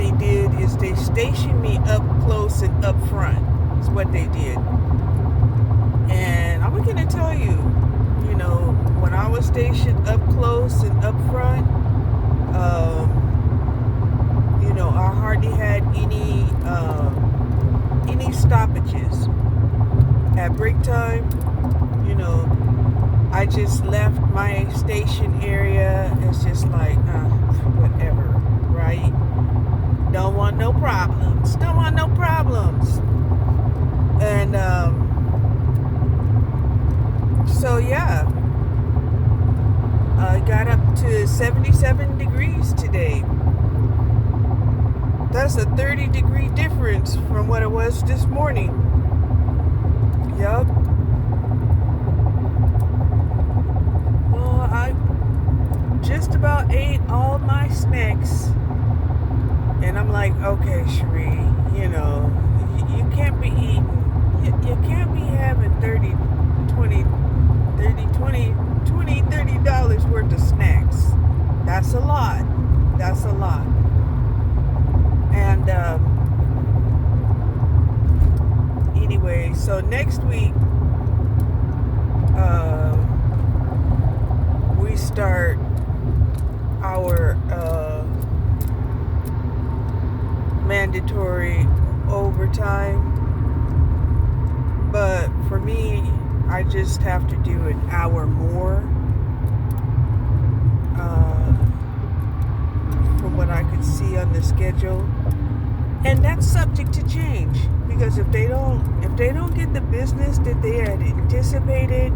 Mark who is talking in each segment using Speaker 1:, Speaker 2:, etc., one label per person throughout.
Speaker 1: they did is they stationed me up close and up front. Is what they did. And I'm going to tell you, when I was stationed up close and up front, I hardly had any stoppages. At break time, I just left my station area. It's just like, whatever, right? Don't want no problems. Don't want no problems. And so yeah, I got up to 77 degrees today. That's a 30-degree difference from what it was this morning. Yup. Well, I just about ate all my snacks. And I'm like, okay, Cherie, you can't be eating, you can't be having $30 worth of snacks. That's a lot. That's a lot. And anyway, so next week we start our mandatory overtime. But for me, I just have to do an hour more from what I could see on the schedule. And that's subject to change, because if they don't get the business that they had anticipated,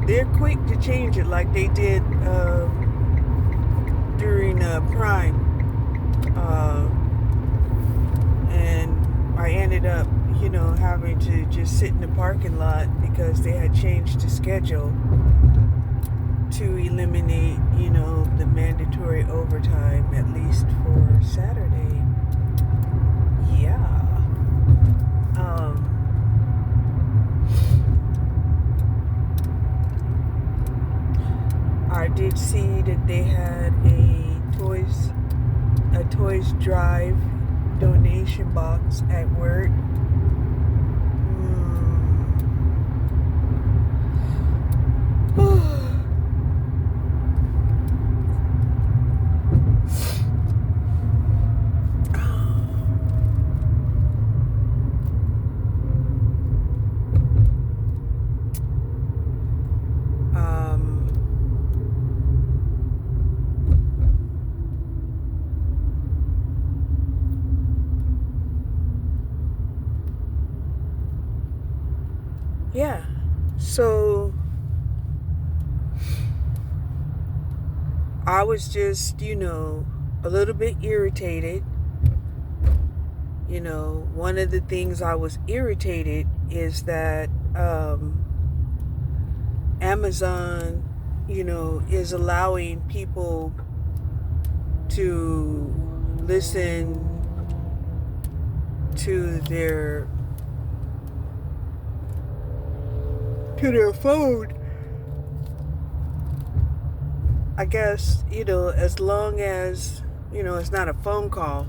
Speaker 1: they're quick to change it, like they did during Prime, and I ended up having to just sit in the parking lot because they had changed the schedule to eliminate the mandatory overtime, at least for Saturday. Yeah. I did see that they had a Toys Drive donation box at work. Yeah, so I was just, a little bit irritated. One of the things I was irritated is that Amazon, is allowing people to listen to their phone, I guess, as long as, it's not a phone call.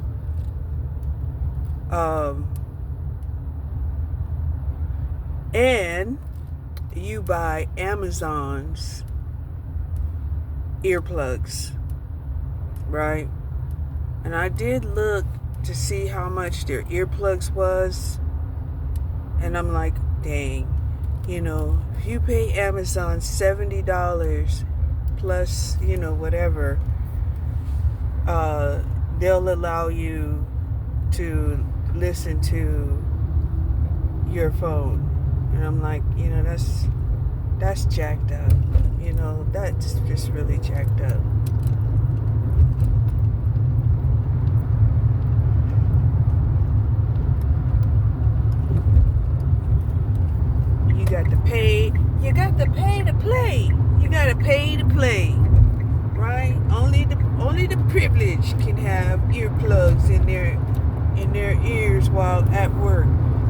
Speaker 1: And you buy Amazon's earplugs, right? And I did look to see how much their earplugs was, and I'm like, dang. If you pay Amazon $70 plus, whatever, they'll allow you to listen to your phone. And I'm like, that's jacked up. That's just really jacked up. You got to pay to play. You got to pay to play, right? Only the privileged can have earplugs in their ears while at work,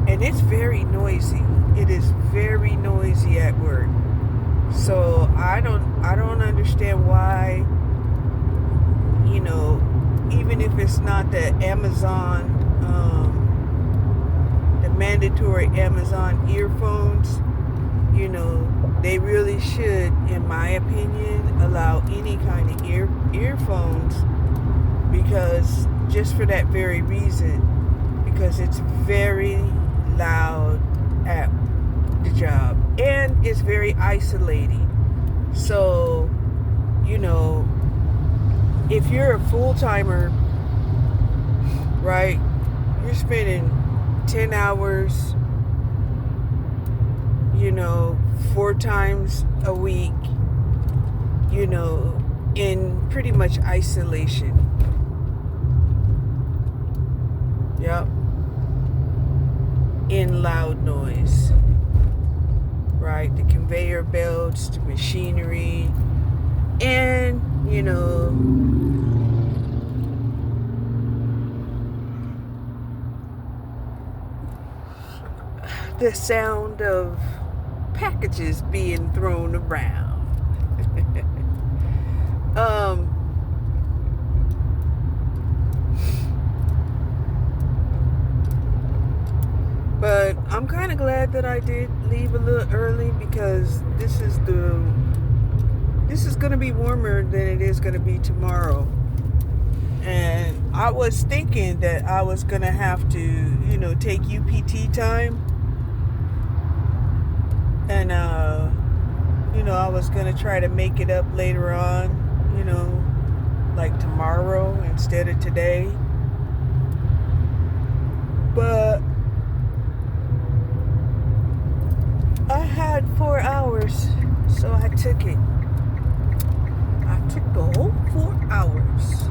Speaker 1: and it's very noisy. It is very noisy at work. So I don't understand why it's not the Amazon, the mandatory Amazon earphones, they really should, in my opinion, allow any kind of earphones, because just for that very reason, because it's very loud at the job and it's very isolating. So, if you're a full-timer, right, you're spending 10 hours, 4 times a week, in pretty much isolation. Yep. In loud noise. Right? The conveyor belts, the machinery, and, the sound of packages being thrown around. But I'm kind of glad that I did leave a little early, because this is going to be warmer than it is going to be tomorrow. And I was thinking that I was going to have to, take UPT time. And, I was going to try to make it up later on, like tomorrow instead of today. But I had 4 hours, so I took it. I took the whole 4 hours.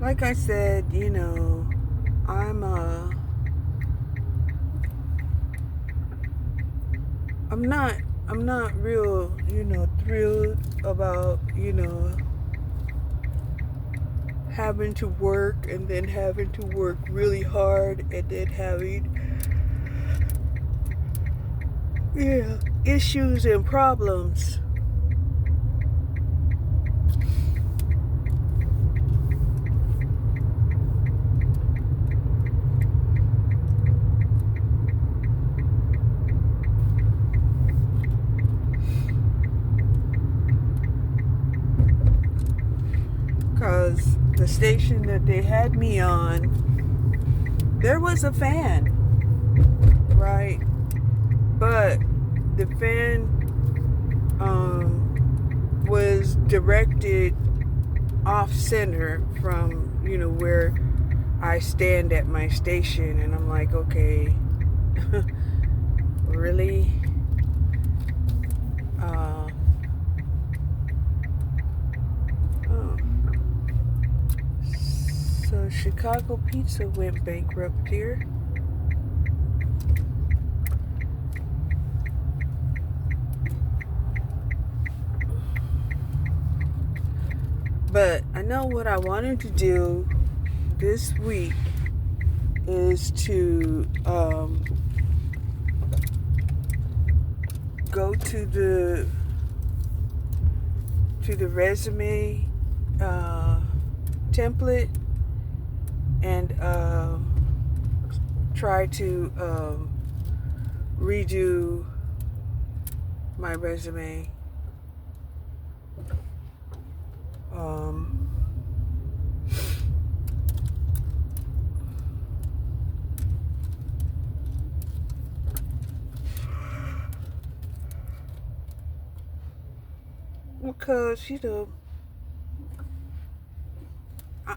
Speaker 1: Like I said, I'm not real, thrilled about, having to work and then having to work really hard and then having, issues and problems. Because the station that they had me on, there was a fan, right? But the fan was directed off center from, where I stand at my station. And I'm like, okay, really? So Chicago Pizza went bankrupt here. But I know what I wanted to do this week is to go to the resume template and try to redo my resume. Because,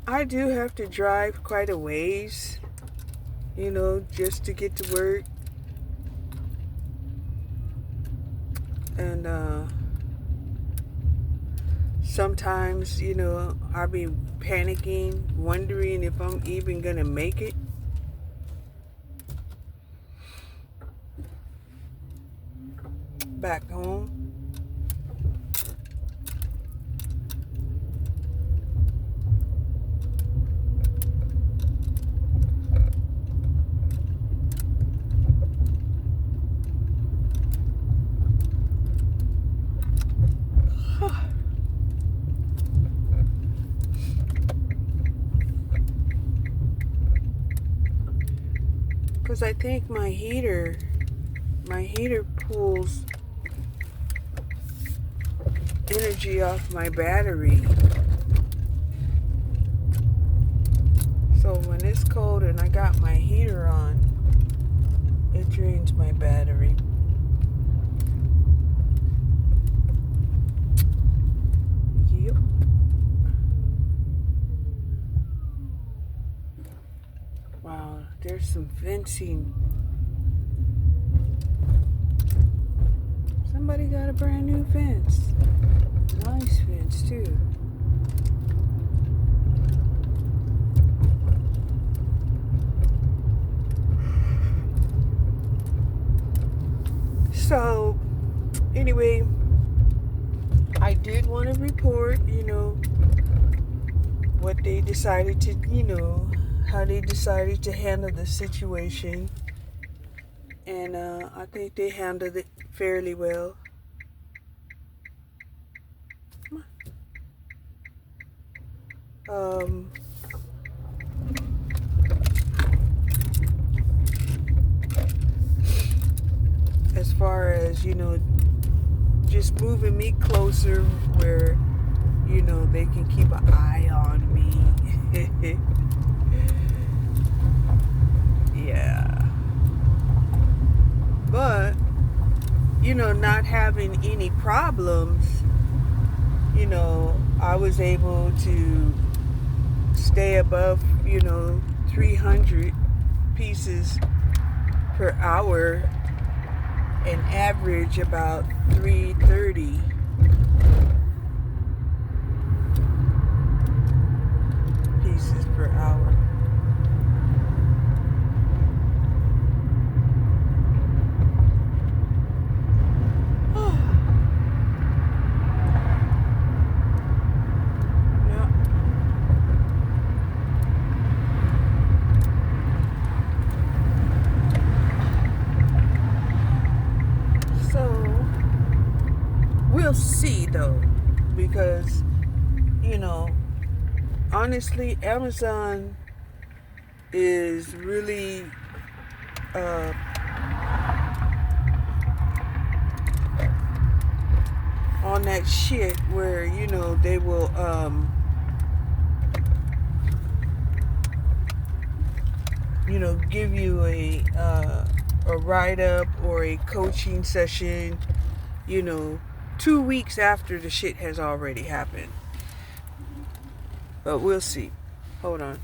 Speaker 1: I do have to drive quite a ways, just to get to work. And sometimes, I'll be panicking, wondering if I'm even going to make it. Back home. because I think my heater pulls energy off my battery. So when it's cold and I got my heater on, it drains my battery. Yep. Wow, there's some fencing. Somebody got a brand new fence. Nice fence too. So, anyway, I did want to report, what they decided to, how they decided to handle the situation. And I think they handled it fairly well. As far as, just moving me closer where, they can keep an eye on me. Yeah. But, not having any problems, I was able to stay above, 300 pieces per hour and average about 330 pieces per hour. Yeah. So we'll see though, because honestly, Amazon is really on that shit where they will give you a write-up or a coaching session 2 weeks after the shit has already happened. But we'll see. Hold on.